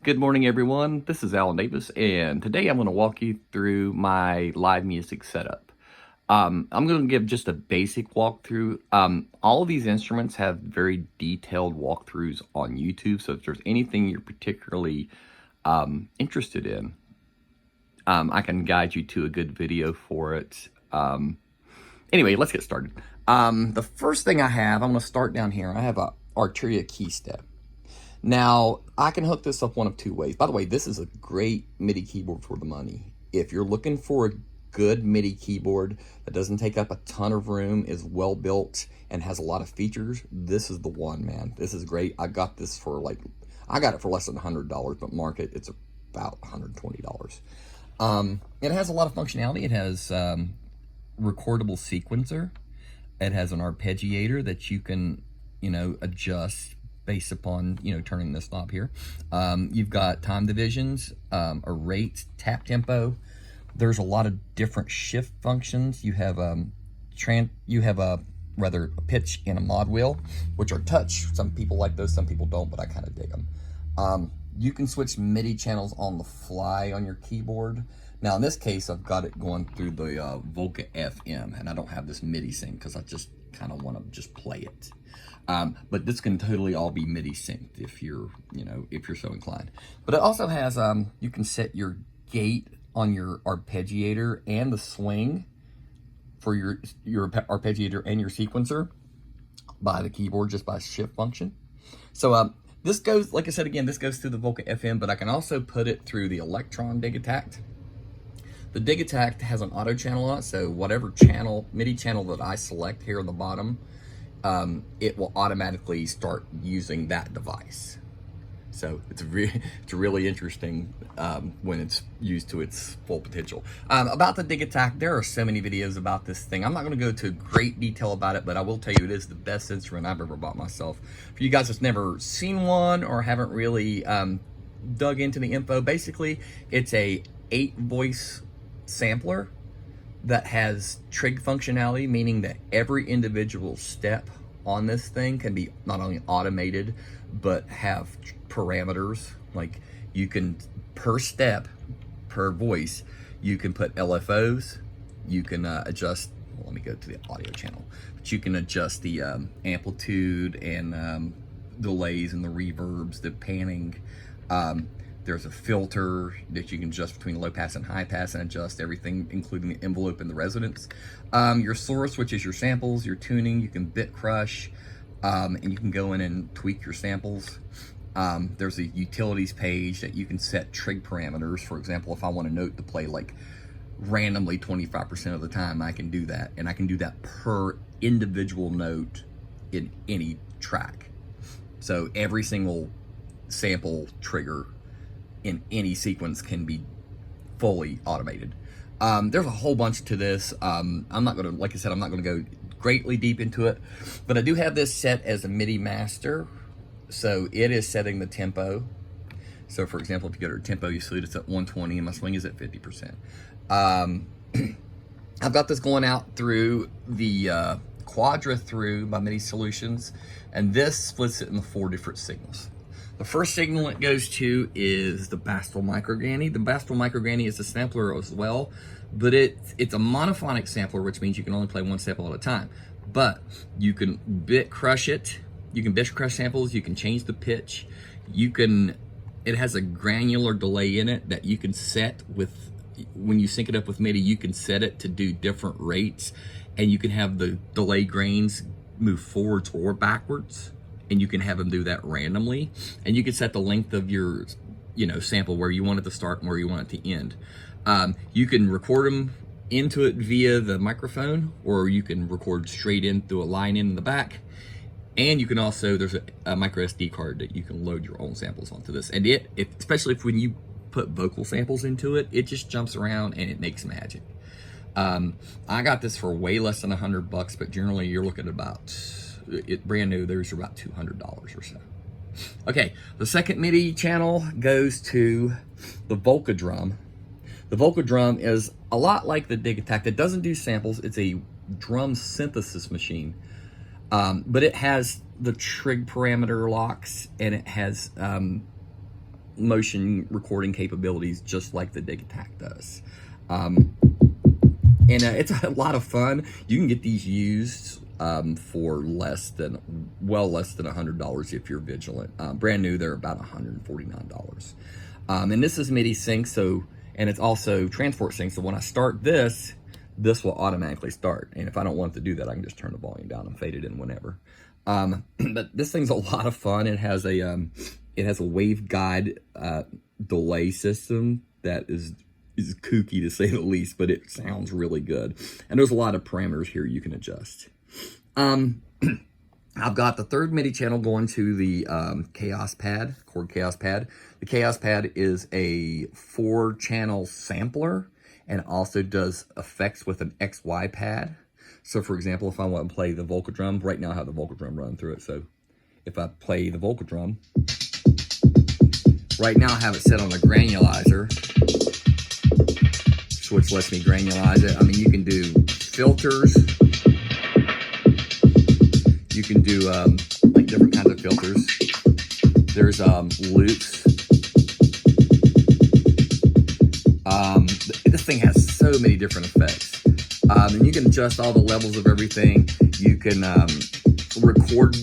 Good morning, everyone. This is Alan Davis, and today I'm going to walk you through my live music setup. I'm going to give just a basic walkthrough. All of these instruments have very detailed walkthroughs on YouTube, so if there's anything you're particularly interested in, I can guide you to a good video for it. Anyway, let's get started. The first thing I'm going to start down here. I have a Arturia key step. Now, I can hook this up one of two ways. By the way, this is a great MIDI keyboard for the money. If you're looking for a good MIDI keyboard that doesn't take up a ton of room, is well built, and has a lot of features, this is the one, man. This is great. I got this for I got it for less than $100, but market, it's about $120. It has a lot of functionality. It has recordable sequencer. It has an arpeggiator that you can, adjust based upon, turning this knob here. You've got time divisions, a rate, tap tempo. There's a lot of different shift functions. You have a pitch and a mod wheel, which are touch. Some people like those, some people don't, but I kind of dig them. You can switch MIDI channels on the fly on your keyboard. Now in this case, I've got it going through the Volca FM, and I don't have this MIDI sync because I just kind of want to just play it. But this can totally all be MIDI synced if you're so inclined. But it also has, you can set your gate on your arpeggiator and the swing for your arpeggiator and your sequencer by the keyboard, just by shift function. So this goes, like I said again, this goes through the Volca FM, but I can also put it through the Electron Digitakt. The Digitakt has an auto channel on it, so whatever channel, MIDI channel that I select here on the bottom, it will automatically start using that device. So it's really interesting when it's used to its full potential. About the Digitakt, there are so many videos about this thing. I'm not going to go to great detail about it, but I will tell you it is the best instrument I've ever bought myself. For you guys that's never seen one or haven't really dug into the info, basically it's a 8-voice sampler that has trig functionality, meaning that every individual step on this thing can be not only automated, but have parameters. Like you can, per step, per voice, you can put LFOs, you can adjust, well, let me go to the audio channel, but you can adjust the amplitude and delays and the reverbs, the panning. There's a filter that you can adjust between low pass and high pass and adjust everything, including the envelope and the resonance. Your source, which is your samples, your tuning, you can bit crush, and you can go in and tweak your samples. There's a utilities page that you can set trig parameters. For example, if I want a note to play like randomly 25% of the time, I can do that. And I can do that per individual note in any track. So every single sample trigger in any sequence can be fully automated. There's a whole bunch to this. I'm not gonna, like I said, I'm not gonna go greatly deep into it, but I do have this set as a MIDI master. So it is setting the tempo. So for example, if you go to tempo, you see it's at 120 and my swing is at 50%. I've got this going out through the Quadra through by MIDI Solutions, and this splits it into 4 different signals. The first signal it goes to is the Bastel MicroGranny. The Bastel MicroGranny is a sampler as well, but it's a monophonic sampler, which means you can only play one sample at a time. But you can bit crush it. You can bit crush samples. You can change the pitch. It has a granular delay in it that you can set with, when you sync it up with MIDI, you can set it to do different rates, and you can have the delay grains move forwards or backwards. And you can have them do that randomly, and you can set the length of your sample, where you want it to start and where you want it to end. You can record them into it via the microphone, or you can record straight in through a line in the back. And you can also, there's a micro SD card that you can load your own samples onto this, and especially when you put vocal samples into it, it just jumps around and it makes magic. I got this for way less than $100, but generally you're looking at about, brand new, there's about $200 or so. Okay, the second MIDI channel goes to the Volca drum. The Volca drum is a lot like the Digitakt. It doesn't do samples. It's a drum synthesis machine, but it has the trig parameter locks, and it has motion recording capabilities just like the Digitakt does. It's a lot of fun. You can get these used for well less than $100 if you're vigilant. Brand new, they're about $149. And this is MIDI sync, and it's also transport sync. So when I start this will automatically start. And if I don't want it to do that, I can just turn the volume down and fade it in whenever. But this thing's a lot of fun. It has a waveguide delay system that is kooky to say the least, but it sounds really good. And there's a lot of parameters here you can adjust. I've got the third MIDI channel going to the Kaoss Pad, Chord Kaoss Pad. The Kaoss Pad is a 4-channel sampler and also does effects with an XY pad. So for example, if I want to play the Volca drum, right now I have the Volca drum running through it. So if I play the Volca drum, right now I have it set on the granulizer, which lets me granulize it. I mean, you can do filters. You can do like different kinds of filters. There's loops. This thing has so many different effects. And you can adjust all the levels of everything. You can record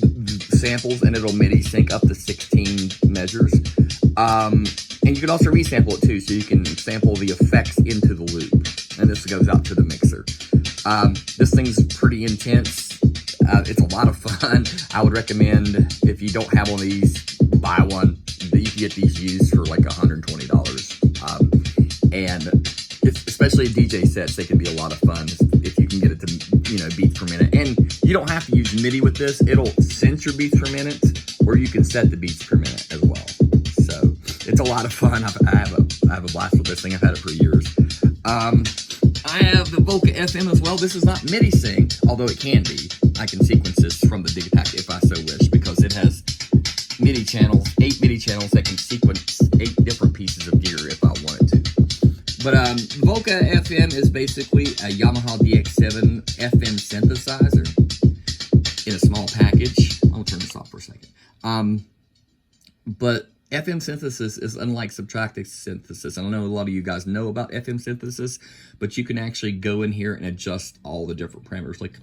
samples and it'll MIDI sync up to 16 measures. And you can also resample it too, so you can sample the effects into the loop. And this goes out to the mixer. This thing's pretty intense. It's a lot of fun. I would recommend, if you don't have one of these, buy one. You can get these used for like $120. And especially DJ sets, they can be a lot of fun if you can get it to, beats per minute. And you don't have to use MIDI with this. It'll sense your beats per minute, or you can set the beats per minute as well. So it's a lot of fun. I have a blast with this thing. I've had it for years. I have the Volca FM as well. This is not MIDI sync, although it can be. I can sequence this from the Digitakt if I so wish, because it has MIDI channels, 8 MIDI channels that can sequence 8 different pieces of gear if I wanted to. But Volca FM is basically a Yamaha DX7 FM synthesizer in a small package. I'll turn this off for a second. But FM synthesis is unlike subtractive synthesis. I don't know, a lot of you guys know about FM synthesis, but you can actually go in here and adjust all the different parameters. Like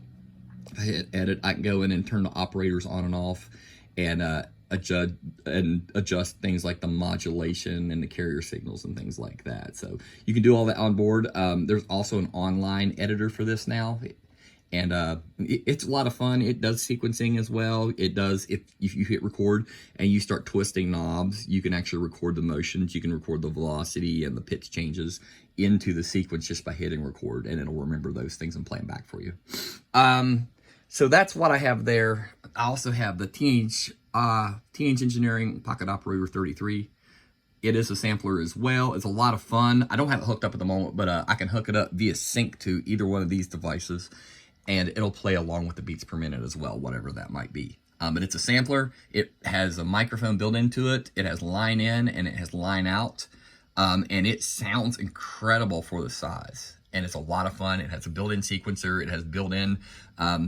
if I hit edit, I can go in and turn the operators on and off and adjust things like the modulation and the carrier signals and things like that. So you can do all that on board. There's also an online editor for this now. And it's a lot of fun. It does sequencing as well. It does, if you hit record and you start twisting knobs, you can actually record the motions. You can record the velocity and the pitch changes into the sequence just by hitting record, and it'll remember those things and play them back for you. So that's what I have there. I also have the Teenage Engineering Pocket Operator 33. It is a sampler as well. It's a lot of fun. I don't have it hooked up at the moment, but I can hook it up via sync to either one of these devices, and it'll play along with the beats per minute as well, whatever that might be. But it's a sampler. It has a microphone built into it. It has line in and it has line out. And it sounds incredible for the size. And it's a lot of fun. It has a built-in sequencer. It has built-in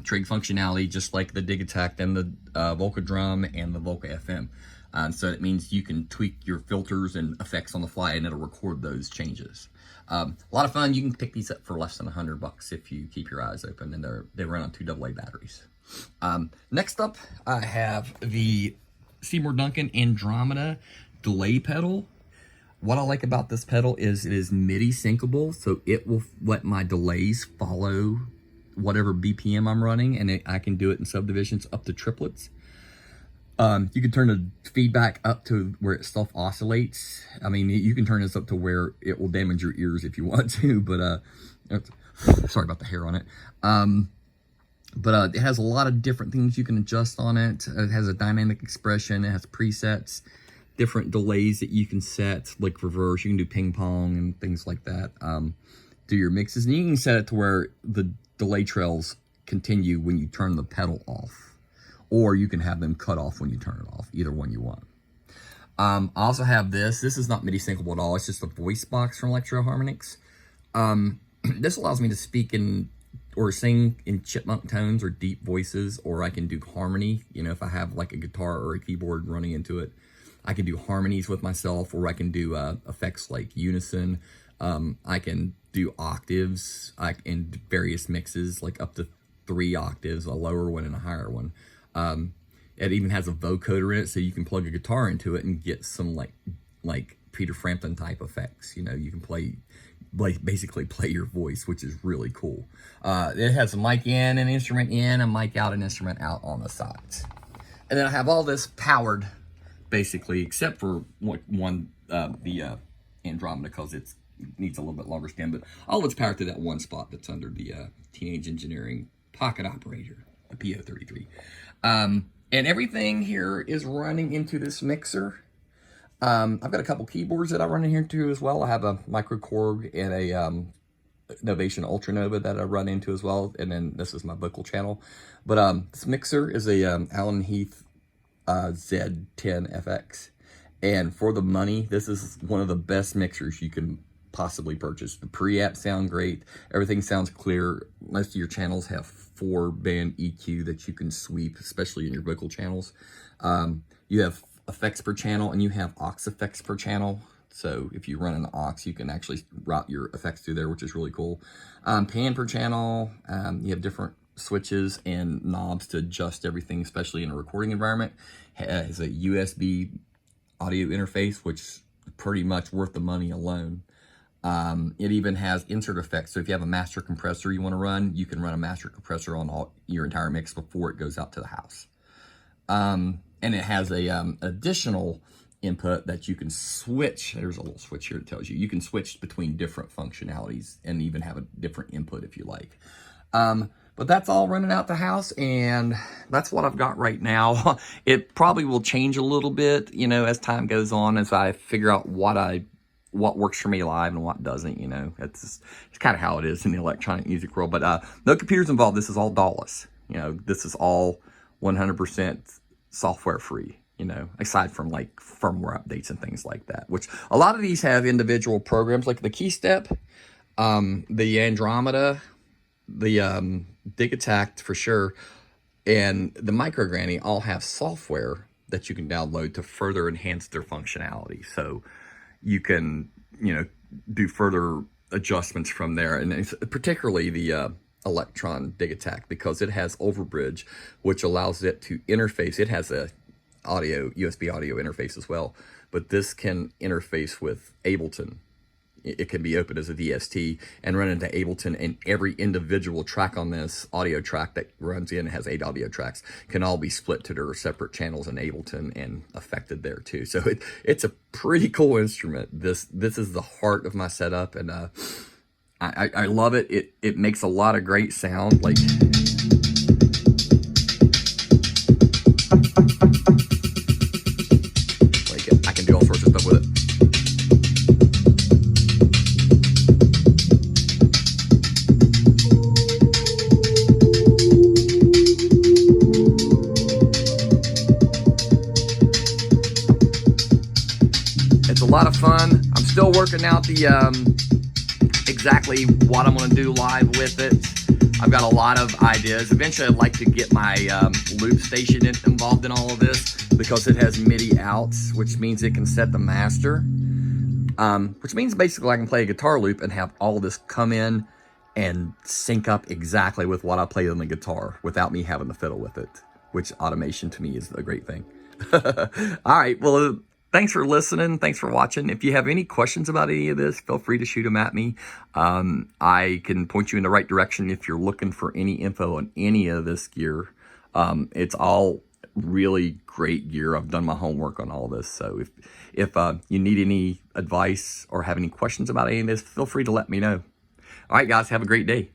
trig functionality, just like the Digitakt and the Volca drum and the Volca FM. So it means you can tweak your filters and effects on the fly, and it'll record those changes. A lot of fun. You can pick these up for less than $100 if you keep your eyes open, and they run on 2 AA batteries. Next up, I have the Seymour Duncan Andromeda delay pedal. What I like about this pedal is it is MIDI syncable, so it will let my delays follow whatever BPM I'm running, and I can do it in subdivisions up to triplets. You can turn the feedback up to where it self-oscillates. I mean, you can turn this up to where it will damage your ears if you want to, but sorry about the hair on it. But it has a lot of different things you can adjust on it. It has a dynamic expression. It has presets, different delays that you can set, like reverse. You can do ping pong and things like that. Do your mixes, and you can set it to where the delay trails continue when you turn the pedal off, or you can have them cut off when you turn it off, either one you want. I also have this. This is not MIDI syncable at all. It's just a voice box from Electro Harmonix. This allows me to speak in or sing in chipmunk tones or deep voices, or I can do harmony, you know, if I have like a guitar or a keyboard running into it. I can do harmonies with myself, or I can do effects like unison. I can do octaves in various mixes, like up to 3 octaves, a lower one and a higher one. It even has a vocoder in it, so you can plug a guitar into it and get some like Peter Frampton type effects. You know, you can basically play your voice, which is really cool. It has a mic in, an instrument in, a mic out, an instrument out on the sides. And then I have all this powered, basically, except for the Andromeda, because it needs a little bit longer stem, but all it's powered to that one spot that's under the Teenage Engineering Pocket Operator, a PO33. And everything here is running into this mixer. I've got a couple keyboards that I run in here too as well. I have a MicroKorg and a Novation Ultranova that I run into as well. And then this is my vocal channel. But this mixer is a Allen Heath Z10FX. And for the money, this is one of the best mixers you can possibly purchase. The preamps sound great. Everything sounds clear. Most of your channels have 4-band EQ that you can sweep, especially in your vocal channels. You have effects per channel, and you have aux effects per channel. So if you run an aux, you can actually route your effects through there, which is really cool. Pan per channel. You have different switches and knobs to adjust everything, especially in a recording environment. It has a USB audio interface, which is pretty much worth the money alone. It even has insert effects. So if you have a master compressor you want to run, you can run a master compressor on your entire mix before it goes out to the house. And it has a additional input that you can switch. There's a little switch here that tells you. You can switch between different functionalities and even have a different input if you like. But that's all running out the house, and that's what I've got right now. It probably will change a little bit, you know, as time goes on, as I figure out what works for me live and what doesn't, you know. It's kind of how it is in the electronic music world. But no computers involved. This is all DAWless. You know, this is all 100% software free, you know, aside from like firmware updates and things like that, which a lot of these have individual programs, like the KeyStep, the Andromeda, the Digitakt for sure, and the MicroGranny all have software that you can download to further enhance their functionality. So you can, you know, do further adjustments from there, and it's particularly the Electron Digitakt, because it has overbridge, which allows it to interface. It has a USB audio interface as well, but this can interface with Ableton. It can be opened as a VST and run into Ableton, and every individual track on this audio track that runs in, has 8 audio tracks, can all be split to their separate channels in Ableton and affected there too. So it's a pretty cool instrument. This is the heart of my setup, and I love it. It makes a lot of great sound. Like, I can do all sorts of stuff with it. It's a lot of fun. I'm still working out the exactly what I'm going to do live with it. I've got a lot of ideas. Eventually I'd like to get my loop station involved in all of this, because it has MIDI outs, which means it can set the master, which means basically I can play a guitar loop and have all this come in and sync up exactly with what I play on the guitar without me having to fiddle with it, which automation to me is a great thing. All right, well, thanks for listening. Thanks for watching. If you have any questions about any of this, feel free to shoot them at me. I can point you in the right direction if you're looking for any info on any of this gear. It's all really great gear. I've done my homework on all this. So if you need any advice or have any questions about any of this, feel free to let me know. All right, guys, have a great day.